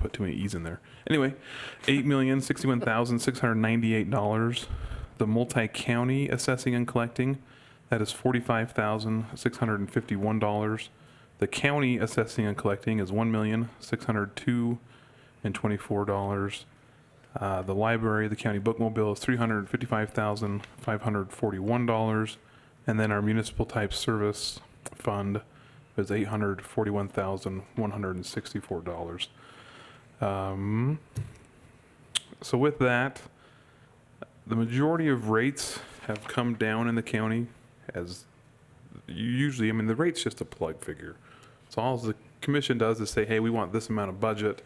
put too many E's in there. Anyway, $8,061,698. The multi-county assessing and collecting, that is $45,651. The county assessing and collecting is $1,602,024. The library, the county bookmobile is $355,541. And then our municipal type service fund is $841,164. So with that, the majority of rates have come down in the county, as usually, I mean, the rate's just a plug figure. So all the commission does is say, hey, we want this amount of budget.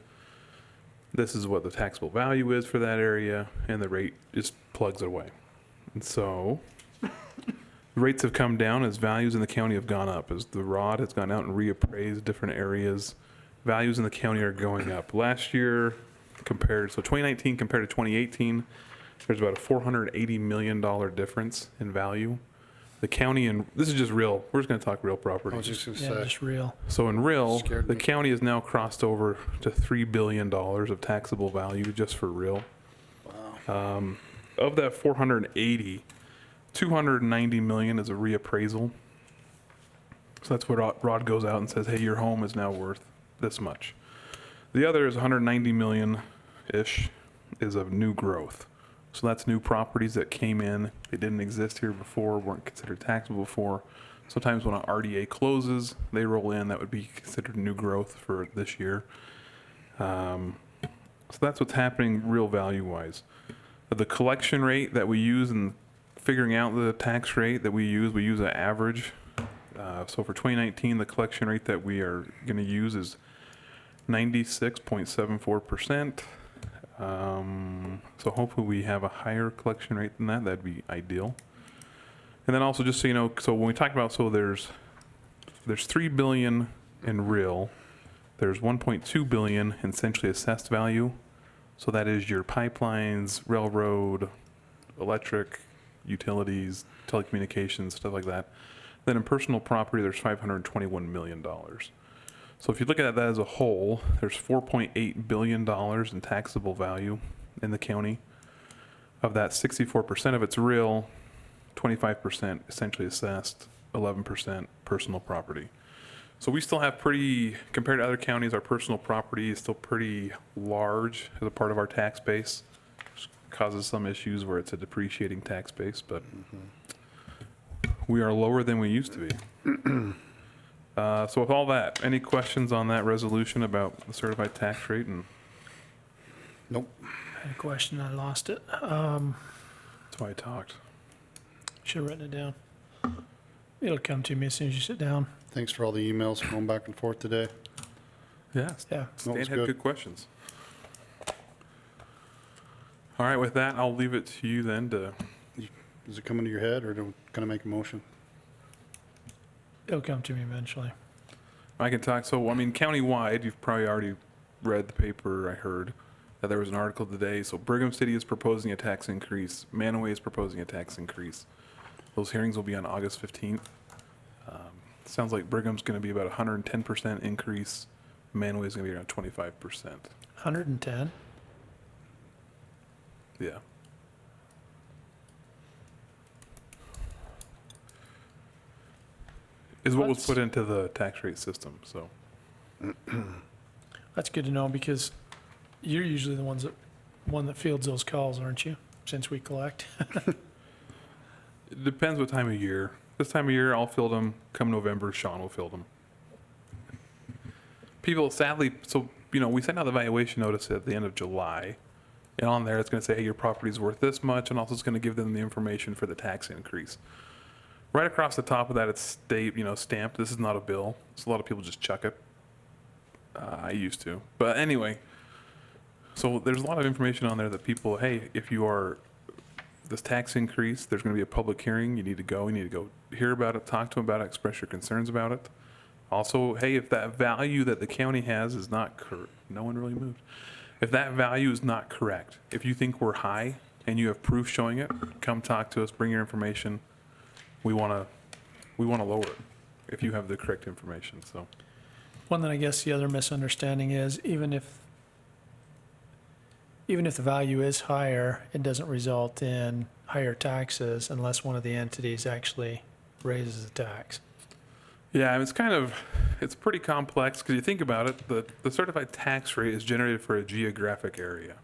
This is what the taxable value is for that area, and the rate just plugs it away. And so rates have come down as values in the county have gone up. As the ROD has gone out and reappraised different areas, values in the county are going up. Last year, so 2019 compared to 2018, there's about a $480 million difference in value. The county, and this is just real, we're just going to talk real property. I was just going to Yeah, say. just real. So in real, Scared the me. county has now crossed over to $3 billion of taxable value just for real. Wow. Of that 480, 290 million is a reappraisal. So that's where Rod goes out and says, hey, your home is now worth this much. The other is 190 million-ish is of new growth. So that's new properties that came in. They didn't exist here before, weren't considered taxable before. Sometimes when an RDA closes, they roll in. That would be considered new growth for this year. So that's what's happening real value-wise. The collection rate that we use in figuring out the tax rate that we use an average. So for 2019, the collection rate that we are going to use is 96.74%. So hopefully we have a higher collection rate than that. That'd be ideal. And then also just so you know, so when we talk about, so there's $3 billion in real, there's $1.2 billion in essentially assessed value. So that is your pipelines, railroad, electric, utilities, telecommunications, stuff like that. Then in personal property, there's $521 million. So if you look at that as a whole, there's $4.8 billion in taxable value in the county. Of that, 64% of it's real, 25% essentially assessed, 11% personal property. So we still have compared to other counties, our personal property is still pretty large as a part of our tax base. Which causes some issues where it's a depreciating tax base, but we are lower than we used to be. So with all that, any questions on that resolution about the certified tax rate? And Nope. I had a question, I lost it. that's why I talked. Should have written it down. It'll come to me as soon as you sit down. Thanks for all the emails going back and forth today. Yeah, Yeah. Stan was had good. good questions. All right, with that, I'll leave it to you then to, Is it coming to your head, or can I make a motion? It'll come to me eventually. I can talk. So, I mean, countywide, you've probably already read the paper, I heard that there was an article today. So Brigham City is proposing a tax increase. Manaway is proposing a tax increase. Those hearings will be on August 15th. Sounds like Brigham's going to be about 110% increase. Manaway is going to be around 25%. 110? Yeah. Is what was That's- put into the tax rate system, so. That's good to know because you're usually the one that fields those calls, aren't you? Since we collect. It depends what time of year. This time of year, I'll field them. Come November, Sean will field them. People, sadly, so, we send out the valuation notice at the end of July. And on there, it's going to say, hey, your property's worth this much, and also it's going to give them the information for the tax increase. Right across the top of that, it's stamped. This is not a bill. So a lot of people just chuck it. I used to. But anyway, so there's a lot of information on there that people, hey, if you are this tax increase, there's going to be a public hearing. You need to go hear about it, talk to them about it, express your concerns about it. Also, hey, if that value that the county has is not correct, no one really moved. If that value is not correct, if you think we're high and you have proof showing it, come talk to us, bring your information. We want to lower it if you have the correct information. So One that I guess the other misunderstanding is even if even if the value is higher, it doesn't result in higher taxes unless one of the entities actually raises the tax. Yeah, and it's pretty complex because you think about it, the certified tax rate is generated for a geographic area.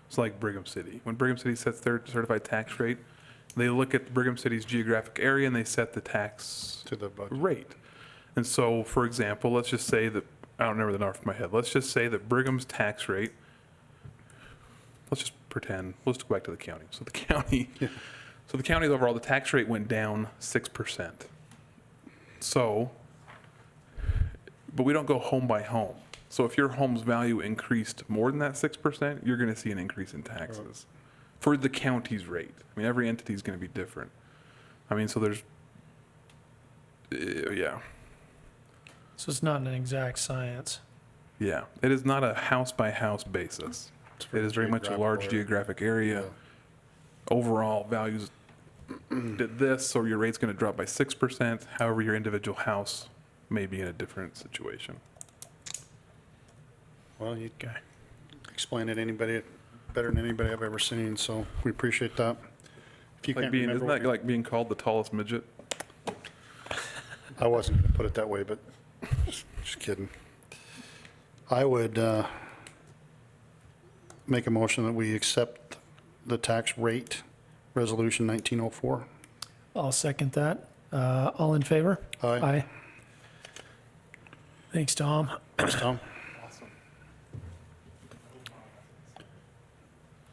It's like Brigham City. When Brigham City sets their certified tax rate, they look at Brigham City's geographic area and they set the tax To the budget. rate. And so, for example, let's just say that, I don't remember the number off my head, let's just say that Brigham's tax rate, let's just pretend, let's go back to the county. So the county, so the county's overall, the tax rate went down 6%. So, but we don't go home by home. So if your home's value increased more than that 6%, you're going to see an increase in taxes for the county's rate. I mean, every entity is going to be different. I mean, so there's, yeah, So it's not an exact science. yeah. It is not a house by house basis. It is very much a large geographic area. Overall values did this, so your rate's going to drop by 6%. However, your individual house may be in a different situation. Well, you Okay. explain it anybody better than anybody I've ever seen, so we appreciate that. If you Like can't being, remember, isn't that like being called the tallest midget? I wasn't going to put it that way, but just kidding. I would make a motion that we accept the tax rate resolution 1904. I'll second that. All in favor? Aye. Thanks, Tom. Thanks, Tom.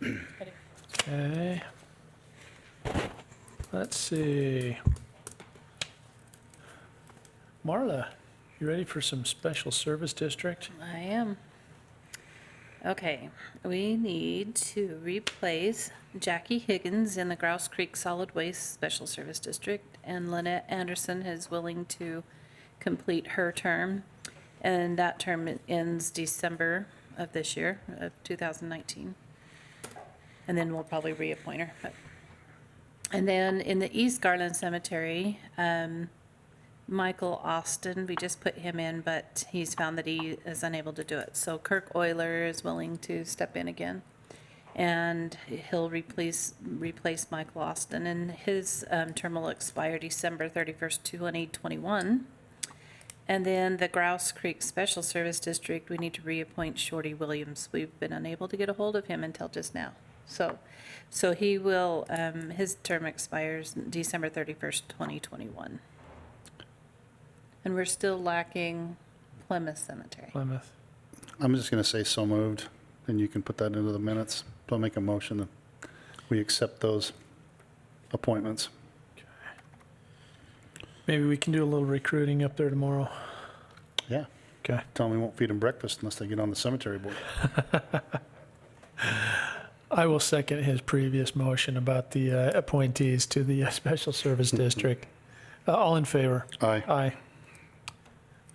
Okay. Let's see. Marla, you ready for some special service district? I am. Okay, we need to replace Jackie Higgins in the Grouse Creek Solid Waste Special Service District, and Lynette Anderson is willing to complete her term, and that term ends December of this year, of 2019. And then we'll probably reappoint her. And then in the East Garland Cemetery, Michael Austin, we just put him in, but he's found that he is unable to do it. So Kirk Euler is willing to step in again, and he'll replace Michael Austin, and his term will expire December 31st, 2021. And then the Grouse Creek Special Service District, we need to reappoint Shorty Williams. We've been unable to get a hold of him until just now. So he will, his term expires December 31st, 2021. And we're still lacking Plymouth Cemetery. Plymouth. I'm just going to say so moved, and you can put that into the minutes. So I'll make a motion that we accept those appointments. Maybe we can do a little recruiting up there tomorrow. Yeah. Okay. Tell them we won't feed them breakfast unless they get on the cemetery board. I will second his previous motion about the appointees to the Special Service District. All in favor? Aye. Aye.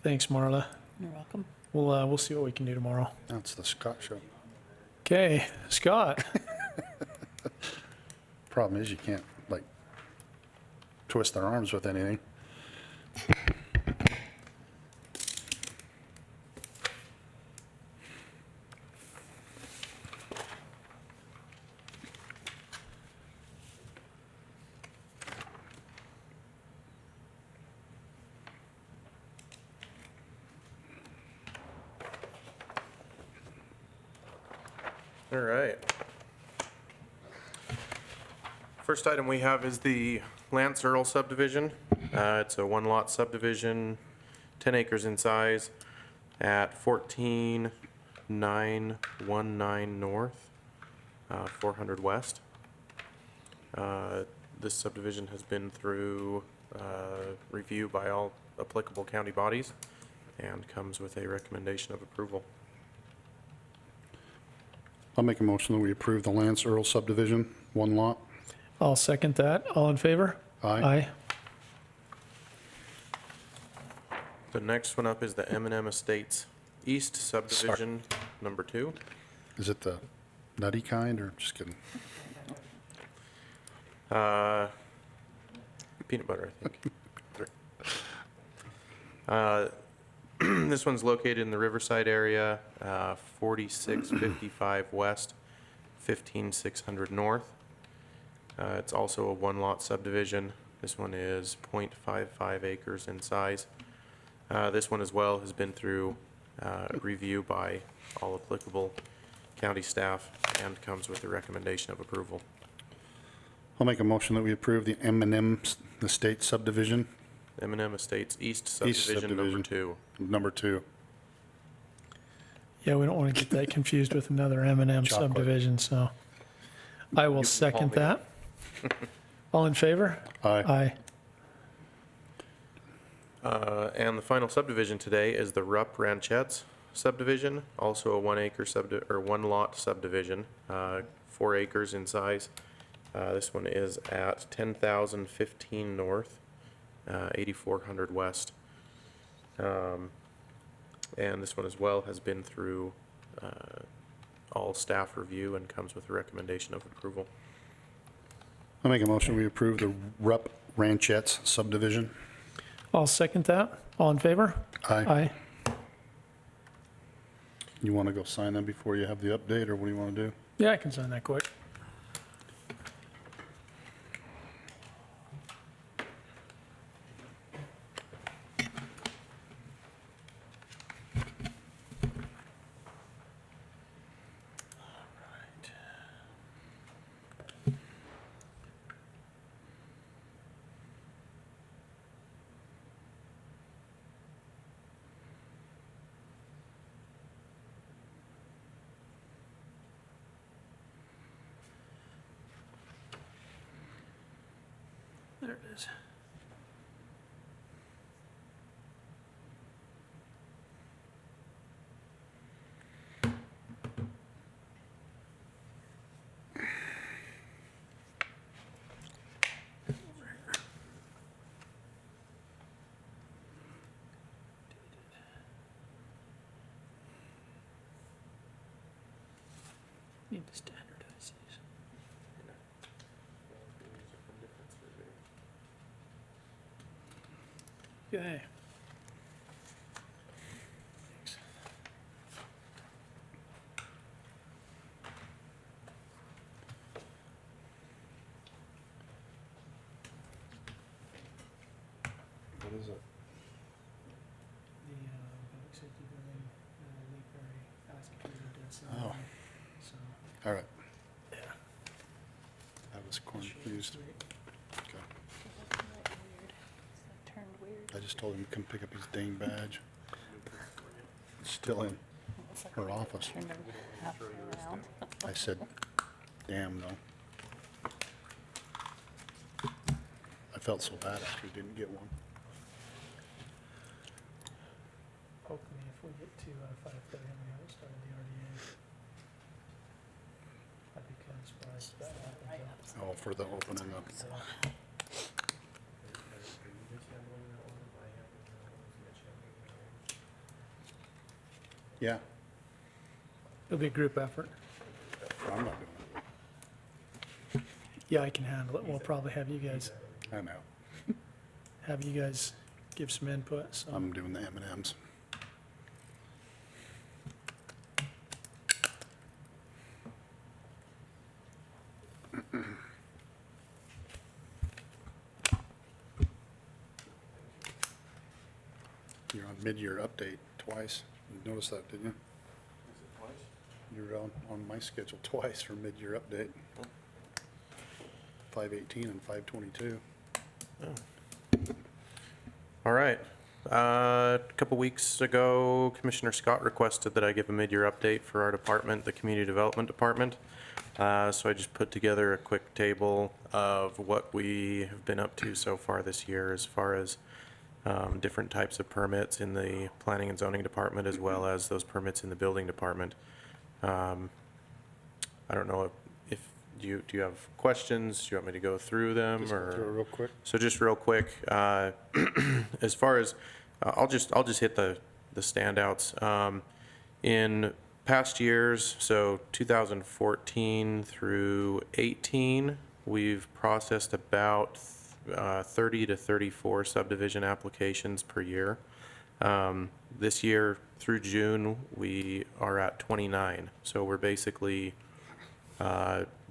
Thanks, Marla. You're welcome. We'll see what we can do tomorrow. That's the Scott show. Okay, Scott. Problem is you can't, like, twist their arms with anything. All right. First item we have is the Lance Earl subdivision. It's a one-lot subdivision, 10 acres in size, at 14919 North, 400 West. This subdivision has been through review by all applicable county bodies and comes with a recommendation of approval. I'll make a motion that we approve the Lance Earl subdivision, one lot. I'll second that. All in favor? Aye. The next one up is the M&M Estates East subdivision, number 2. Is it the nutty kind, or just kidding? Peanut butter, I think. This one's located in the Riverside area, 4655 West, 15600 North. It's also a one-lot subdivision. This one is 0.55 acres in size. This one as well has been through review by all applicable county staff and comes with the recommendation of approval. I'll make a motion that we approve the M&M Estate subdivision, M&M Estates East Subdivision Number subdivision. 2. number 2. Yeah, we don't want to get that confused with another M&M Chocolate. subdivision, so I will You can call second me. that. All in favor? Aye. Aye. And the final subdivision today is the Rupp Ranchettes subdivision, also a 1 acre or 1 lot subdivision, 4 acres in size. This one is at 10,015 North, 8,400 West. And this one as well has been through all staff review and comes with a recommendation of approval. I'll make a motion we approve the Rupp Ranchettes subdivision. I'll second that. All in favor? Aye. Aye. You want to go sign them before you have the update, or what do you want to do? Yeah, I can sign that quick. There it is. Need to standardize these. Okay. Thanks. What is it? The public safety building, Lake Ferry, asked if we did some. Oh. So, All right, yeah. I was confused. Okay. Turned weird. I just told him to come pick up his dang badge. It's still in It's like her office. turned them halfway around. I said, damn, no. I felt so bad after he didn't get one. Poke me if we get to 5:30 and we haven't started the RDA. I'd be kind of surprised if that happens. Oh, for the opening up. Yeah, It'll be a group effort. I'm not doing Yeah, I can handle it. We'll probably have you guys, it. I know. give some input, so. I'm doing the M&Ms. You're on mid-year update twice. You noticed that, didn't you? You were on my schedule twice for mid-year update. 5/18 and 5/22. All right. A couple weeks ago, Commissioner Scott requested that I give a mid-year update for our department, the Community Development Department. So I just put together a quick table of what we have been up to so far this year as far as different types of permits in the Planning and Zoning Department as well as those permits in the Building Department. I don't know if do you have questions? Do you want me to go through them Just go or? through it real quick. So just real quick, as far as, I'll just hit the standouts. In past years, so 2014 through 18, we've processed about 30 to 34 subdivision applications per year. This year through June, we are at 29. So we're basically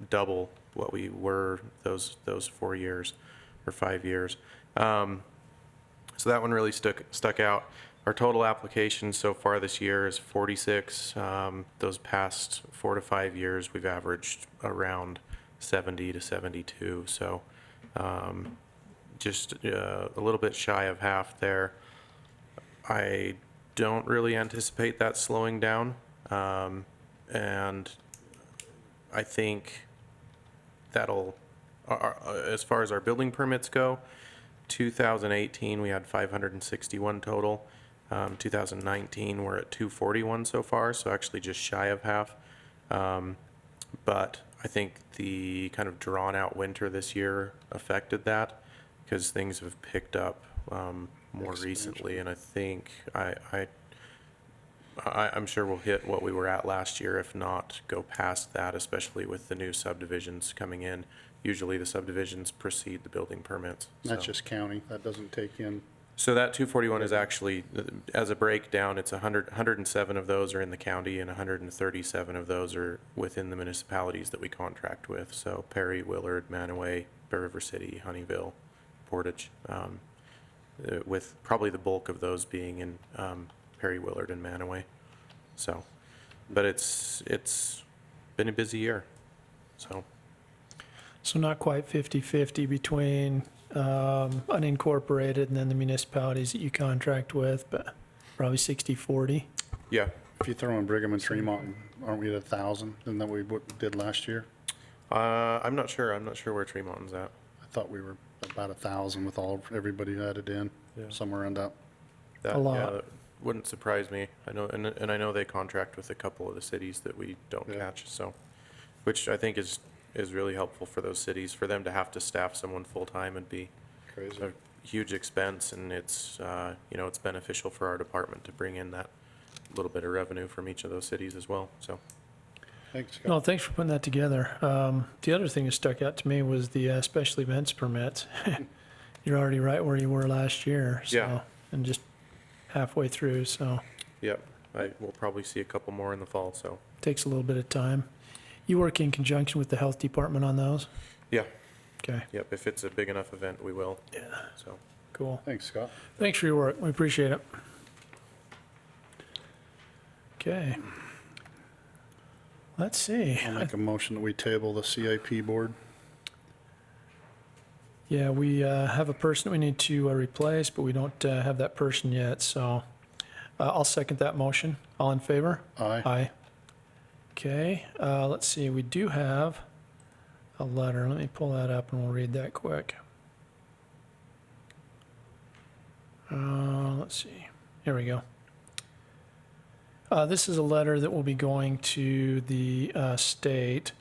double what we were those 4 years or 5 years. So that one really stuck out. Our total applications so far this year is 46. Those past 4 to 5 years, we've averaged around 70 to 72. So just a little bit shy of half there. I don't really anticipate that slowing down. And I think that'll, as far as our building permits go, 2018, we had 561 total. 2019, we're at 241 so far, so actually just shy of half. But I think the kind of drawn-out winter this year affected that because things have picked up more recently, and I think I'm sure we'll hit what we were at last year, if not go past that, especially with the new subdivisions coming in. Usually the subdivisions precede the building permits. That's so. just county, that doesn't take in, So that 241 is actually, as a breakdown, it's 107 of those are in the county and 137 of those are within the municipalities that we contract with. So Perry, Willard, Manaway, Bear River City, Honeyville, Portage, with probably the bulk of those being in Perry, Willard, and Manaway. So, but it's been a busy year, so. So not quite 50/50 between unincorporated and then the municipalities that you contract with, but probably 60/40. Yeah, if you throw in Brigham and Tremont, aren't we at 1,000? Isn't that what we did last year? I'm not sure where Tremont's at. I thought we were about 1,000 with everybody added in, Yeah. somewhere around that. That, A lot. Yeah, that wouldn't surprise me. I know, and I know they contract with a couple of the cities that we don't Yeah. catch, so, which I think is really helpful for those cities. For them to have to staff someone full-time would be Crazy. a huge expense, and it's, it's beneficial for our department to bring in that little bit of revenue from each of those cities as well, so. Thanks, Scott. No, thanks for putting that together. The other thing that stuck out to me was the special events permits. You're already right where you were last year, so, Yeah. and just halfway through, so Yep, we'll probably see a couple more in the fall, so. takes a little bit of time. You work in conjunction with the health department on those? Yeah, Okay, yep, if it's a big enough event, we will, yeah, so. cool. Thanks, Scott. Thanks for your work, we appreciate it. Okay. Let's see. I'll make a motion that we table the CIP board. Yeah, we have a person that we need to replace, but we don't have that person yet, so I'll second that motion. All in favor? Aye. Aye. Okay, let's see, we do have a letter. Let me pull that up and we'll read that quick. Let's see, here we go. This is a letter that will be going to the state.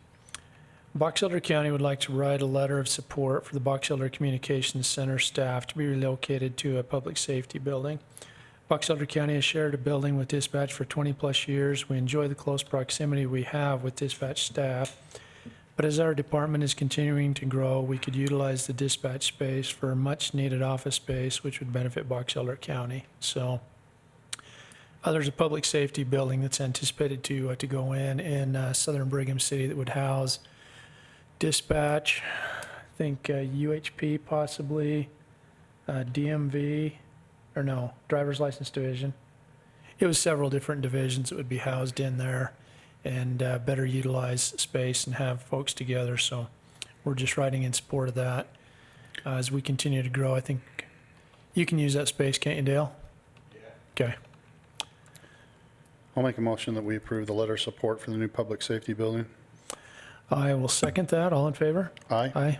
Box Elder County would like to write a letter of support for the Box Elder Communications Center staff to be relocated to a public safety building. Box Elder County has shared a building with dispatch for 20-plus years. We enjoy the close proximity we have with dispatch staff. But as our department is continuing to grow, we could utilize the dispatch space for much-needed office space, which would benefit Box Elder County. So there's a public safety building that's anticipated to go in southern Brigham City that would house dispatch, I think UHP possibly, DMV, or no, driver's license division. It was several different divisions that would be housed in there and better utilize space and have folks together. So we're just writing in support of that. As we continue to grow, I think you can use that space, can't you, Dale? Yeah. Okay. I'll make a motion that we approve the letter of support for the new public safety building. I will second that. All in favor? Aye. Aye.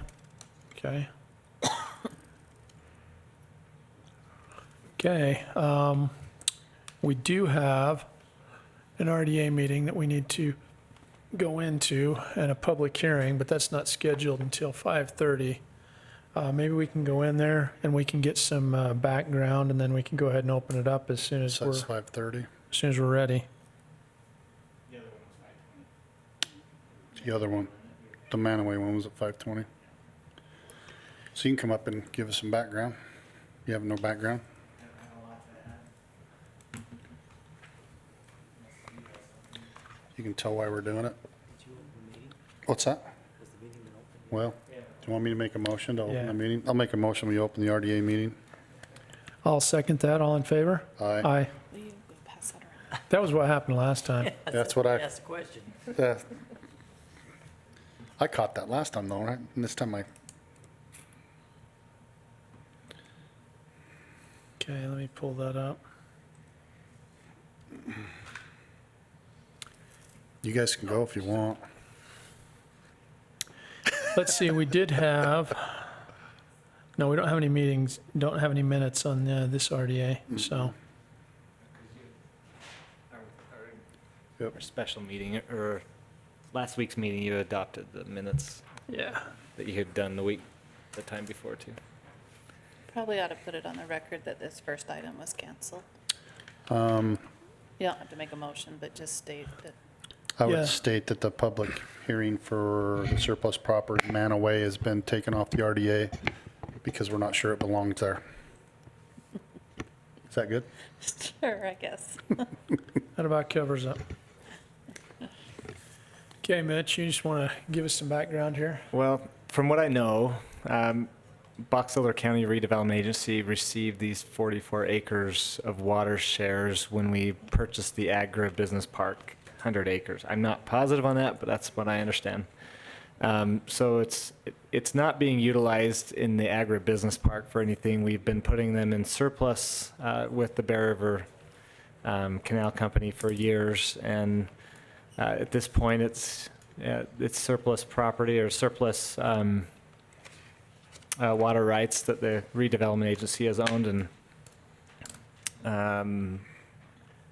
Okay. Okay, we do have an RDA meeting that we need to go into and a public hearing, but that's not scheduled until 5:30. Maybe we can go in there and we can get some background, and then we can go ahead and open it up as soon as So that's 5:30. we're ready. The other one, the Manaway one was at 5:20. So you can come up and give us some background. You have no background? You can tell why we're doing it? What's that? Well, do you want me to make a motion to open Yeah. the meeting? I'll make a motion, we open the RDA meeting. I'll second that. All in favor? Aye. Aye. Will you go pass that around? That was what happened last time. That's what I, That's the question. I caught that last time though, right? And this time I, Okay, let me pull that up. you guys can go if you want. Let's see, we did have, no, we don't have any meetings, don't have any minutes on this RDA, so. Our special meeting, or last week's meeting, you adopted the minutes Yeah. that you had done the time before too. Probably ought to put it on the record that this first item was canceled. You don't have to make a motion, but just state that. I Yeah. would state that the public hearing for the surplus property Manaway has been taken off the RDA because we're not sure it belongs there. Is that good? Sure, I guess. That about covers it. Okay, Mitch, you just want to give us some background here? Well, from what I know, Box Elder County Redevelopment Agency received these 44 acres of water shares when we purchased the agribusiness park, 100 acres. I'm not positive on that, but that's what I understand. So it's not being utilized in the agribusiness park for anything. We've been putting them in surplus with the Bear River Canal Company for years, and at this point, it's surplus property or surplus water rights that the redevelopment agency has owned, and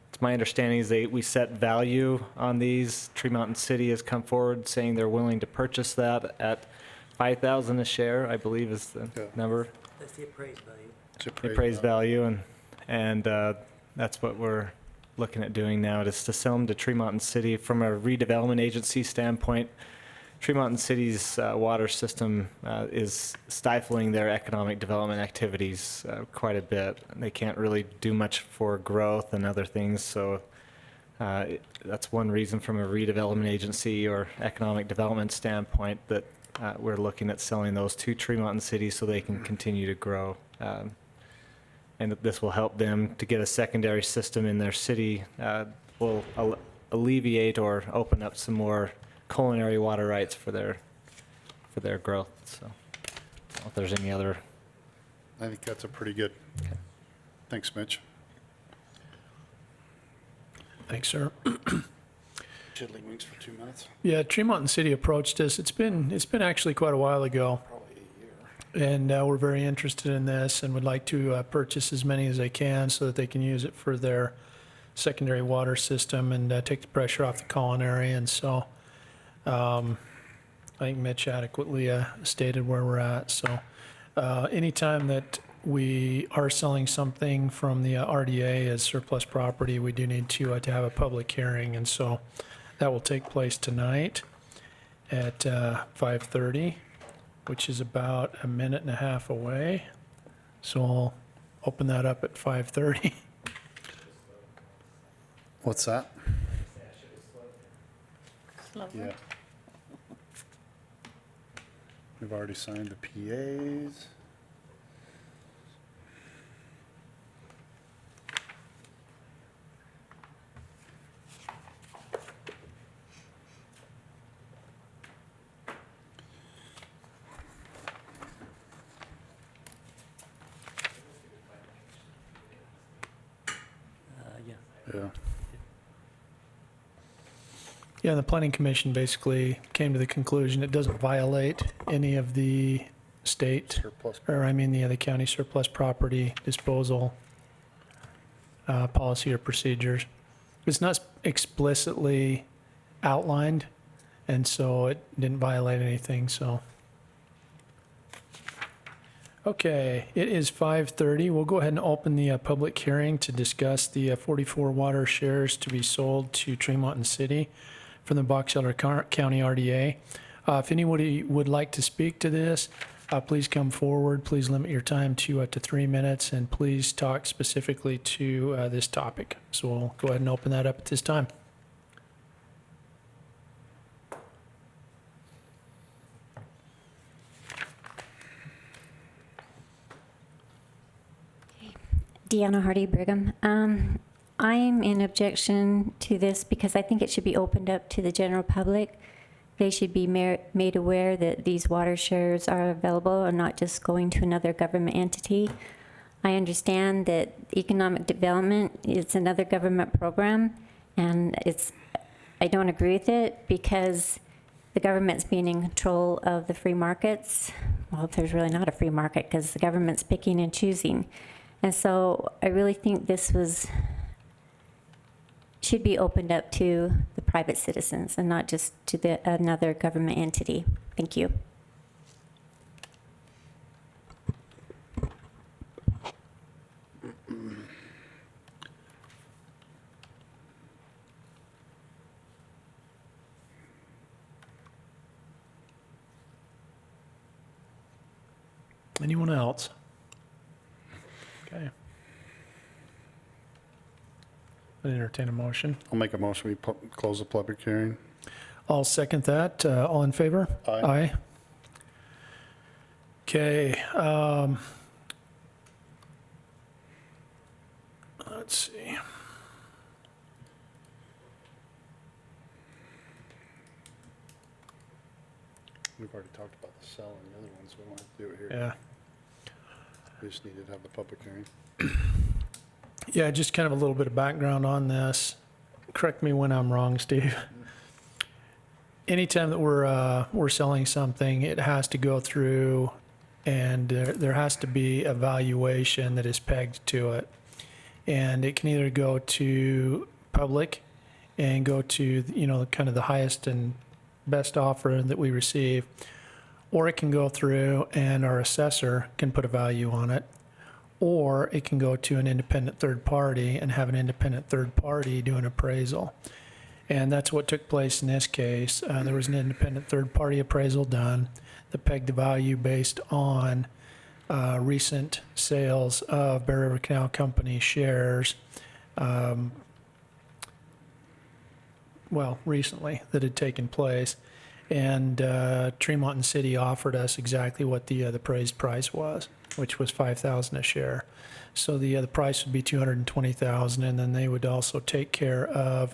it's my understanding is we set value on these. Tree Mountain City has come forward saying they're willing to purchase that at $5,000 a share, I believe is the Yeah. number. That's the appraised value. It's The appraised value, and that's what we're looking at doing now, is to sell them to Tree Mountain City. From a redevelopment agency standpoint, Tree Mountain City's water system is stifling their economic development activities quite a bit. They can't really do much for growth and other things, so that's one reason from a redevelopment agency or economic development standpoint that we're looking at selling those to Tree Mountain City so they can continue to grow. And that this will help them to get a secondary system in their city, will alleviate or open up some more culinary water rights for their growth. So, I don't know if there's any other. I think that's a pretty good. Okay. Thanks, Mitch. Thanks, sir. Chidley Winks for 2 minutes. Yeah, Tree Mountain City approached us. It's been actually quite a while ago. Probably a year. And we're very interested in this and would like to purchase as many as they can so that they can use it for their secondary water system and take the pressure off the culinary. And so I think Mitch adequately stated where we're at. So anytime that we are selling something from the RDA as surplus property, we do need to have a public hearing. And so that will take place tonight at 5:30. Which is about a minute and a half away. So I'll open that up at 5:30. What's that? Slower. Yeah. We've already signed the PAs. Yeah. Yeah. Yeah, the planning commission basically came to the conclusion it doesn't violate any of the state, Surplus. or I mean the county surplus property disposal policy or procedures. It's not explicitly outlined, and so it didn't violate anything, so. Okay, it is 5:30. We'll go ahead and open the public hearing to discuss the 44 water shares to be sold to Tree Mountain City from the Box Elder County RDA. If anybody would like to speak to this, please come forward. Please limit your time to 3 minutes, and please talk specifically to this topic. So we'll go ahead and open that up at this time. Deanna Hardy Brigham. I'm in objection to this because I think it should be opened up to the general public. They should be made aware that these water shares are available and not just going to another government entity. I understand that economic development is another government program, and I don't agree with it because the government's being in control of the free markets. Well, there's really not a free market because the government's picking and choosing. And so I really think this should be opened up to the private citizens and not just to another government entity. Thank you. Anyone else? Okay. I entertain a motion. I'll make a motion, we close the public hearing. I'll second that. All in favor? Aye. Okay. Let's see. We've already talked about the cell and the other ones, so we don't have to do it here. Yeah. We just needed to have the public hearing. Yeah, just kind of a little bit of background on this. Correct me when I'm wrong, Steve. Anytime that we're selling something, it has to go through, and there has to be a valuation that is pegged to it. And it can either go to public and go to, kind of the highest and best offer that we receive, or it can go through and our assessor can put a value on it, or it can go to an independent third party and have an independent third party do an appraisal. And that's what took place in this case. There was an independent third party appraisal done that pegged the value based on recent sales of Bear River Canal Company shares, recently that had taken place. And Tremont and City offered us exactly what the appraised price was, which was $5,000 a share. So the price would be $220,000, and then they would also take care of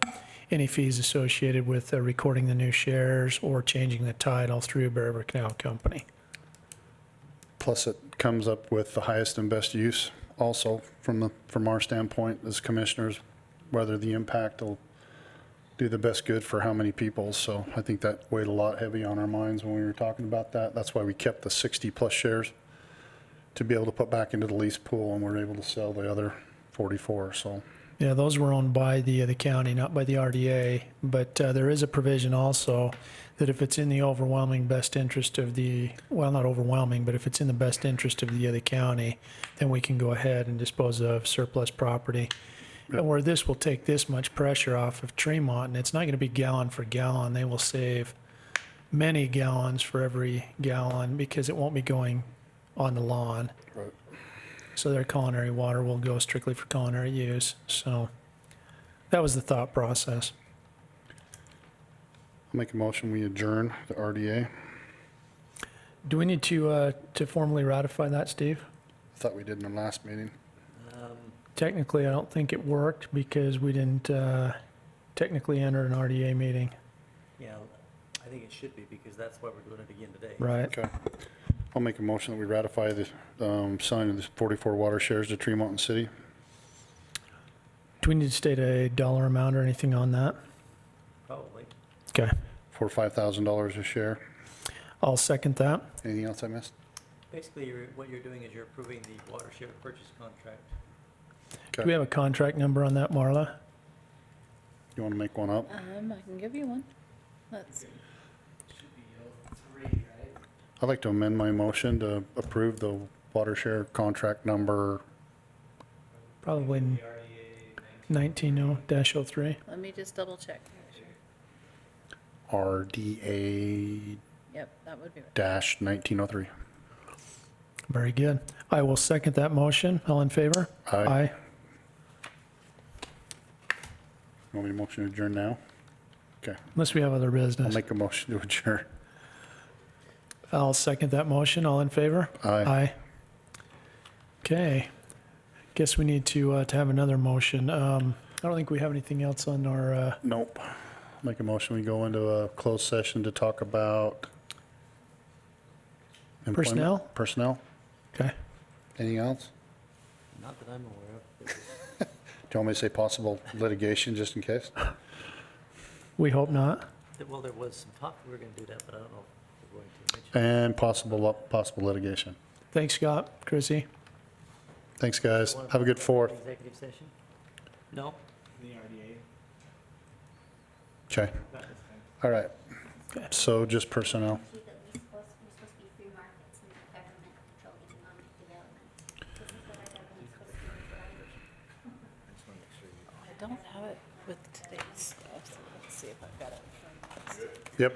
any fees associated with recording the new shares or changing the title through Bear River Canal Company. Plus, it comes up with the highest and best use also from our standpoint as commissioners, whether the impact will do the best good for how many people. So I think that weighed a lot heavy on our minds when we were talking about that. That's why we kept the 60-plus shares to be able to put back into the lease pool, and we're able to sell the other 44, so. Yeah, those were owned by the county, not by the RDA. But there is a provision also that if it's in the overwhelming best interest of not overwhelming, but if it's in the best interest of the county, then we can go ahead and dispose of surplus property. And where this will take this much pressure off of Tremont, and it's not going to be gallon for gallon. They will save many gallons for every gallon because it won't be going on the lawn. Right. So their culinary water will go strictly for culinary use. So that was the thought process. I'll make a motion, we adjourn the RDA. Do we need to formally ratify that, Steve? Thought we did in the last meeting. Technically, I don't think it worked because we didn't technically enter an RDA meeting. Yeah, I think it should be because that's why we're doing it again today. Right. Okay. I'll make a motion that we ratify the signing of the 44 water shares to Tremont and City. Do we need to state a dollar amount or anything on that? Probably. Okay. For $5,000 a share. I'll second that. Anything else I missed? Basically, what you're doing is you're approving the water share purchase contract. Do we have a contract number on that, Marla? You want to make one up? I can give you one. Let's see. I'd like to amend my motion to approve the water share contract number. Probably 19-0-03. Let me just double check. RDA Yep, that would be right. dash 1903. Very good. I will second that motion. All in favor? Aye. Want me to motion to adjourn now? Okay. Unless we have other I'll business. make a motion to adjourn. I'll second that motion. All in favor? Aye. Aye. Okay. Guess we need to have another motion. I don't think we have anything else on our, Nope. Make a motion, we go into a closed session to talk about employment- Personnel? Personnel. okay. Anything else? Not that I'm aware of. Do you want me to say possible litigation, just in case? We hope not. Well, there was some talk we were going to do that, but I don't know if we're going to mention. And possible litigation. Thanks, Scott, Chrissy. Thanks, guys. Have a good Fourth. Executive session? No? Okay. All right. So just personnel. We're supposed to be free markets and government control economic development. This is what our government's supposed to be. I don't have it with today's stuff, so let's see if I've got it. Yep.